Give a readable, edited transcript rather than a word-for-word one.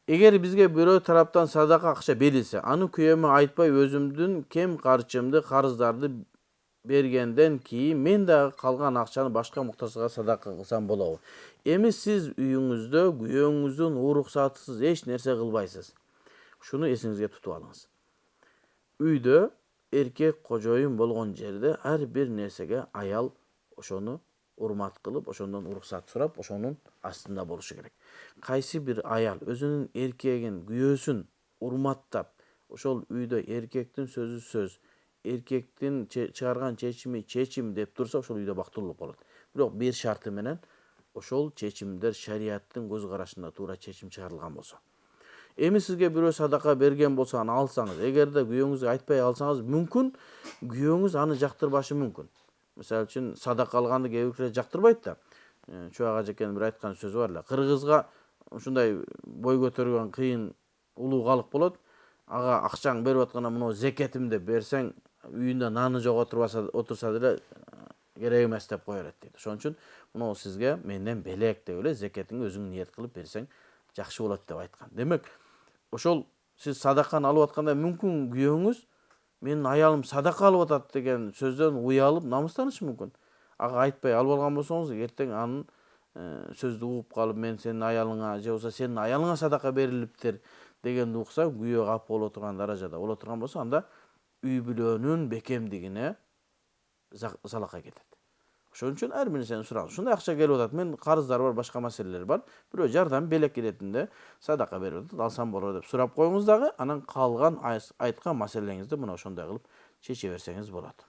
Эгер бизге бирөө тараптан садака акча берилсе, аны күйөөмө айтпай өзүмдүн кем карчымды, карыздарды бергенден кийин мен дагы калган акчаны башка муктажга садака кылсам болобу? Эми сиз үйүңүздө күйөөңүздүн уруксатысыз эч нерсе кылбайсыз. Шуну эсиңизге тутуп алыңыз. Үйдө эркек кожоюн болгон жерде ар бир нерсеге аял ошону урмат кылып, ошондон уруксат сурап, ошонун астында болушу керек. Кайсы бир аял өзүнүн эркегин, күйөөсүн урматтап, ошол үйдө эркектин сөзү сөз, эркектин чыгарган чечими чечим деп турса, ошол үйдө бактылуу болот. Бирок бир шарты менен ошол чечимдер шариаттын көз карашында туура чечим чыгарылган болсо. Эми сизге бирөө садака берген болсо аны алсаңыз, эгерде күйөөңүзгө айтпай алсаңыз, мүмкүн күйөөңүз аны жактырбашы мүмкүн. Мисалы үчүн садака алганды кээ бирөө жактырбайт да. Чубак ажекенин бир айткан сөзү бар эле. Кыргызга ушундай бой көтөргөн кыйын улуу калк болот. Ага акчаң берип атканда мына зекетим деп берсең, үйүндө наны жок отурса деле керек эмес деп кое берет дейт. Ошон үчүн мына сизге менден белек деп эле зекетиңи өзүң ниет кылып берсең жакшы болот деп айткан. Демек, ошол сиз садаканы алып атканда мүмкүн күйөөңүз менин аялым садака алып атат деген сөздөн уялып намыстанышы мүмкүн. Ага айтпай алып алган болсоңуз, эртең анын сөздү угуп калып, мен сенин аялыңа же болбосо сенин аялыңа садака берилиптир дегенди укса, күйөө кап боло турган даражада боло турган болсо, анда үй бүлөнүн бекемдигине залакай кетет. Ошон үчүн ар бир нерсени сураңыз. Ушундай акча келип атат, мен карыздар бар, башка маселелер бар. Бирөө жардам белек иретинде садака берип атат, алсам болобу деп сурап коюңуз дагы, анан калган айткан маселеңизди мына ошондой кылып чече берсеңиз болот.